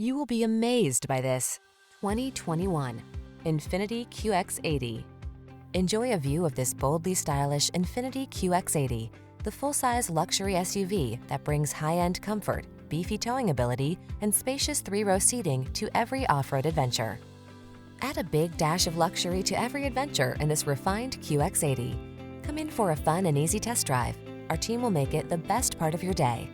You will be amazed by this 2021 INFINITI QX80. Enjoy a view of this boldly stylish INFINITI QX80, the full-size luxury SUV that brings high-end comfort, beefy towing ability, and spacious three-row seating to every off-road adventure. Add a big dash of luxury to every adventure in this refined QX80. Come in for a fun and easy test drive. Our team will make it the best part of your day.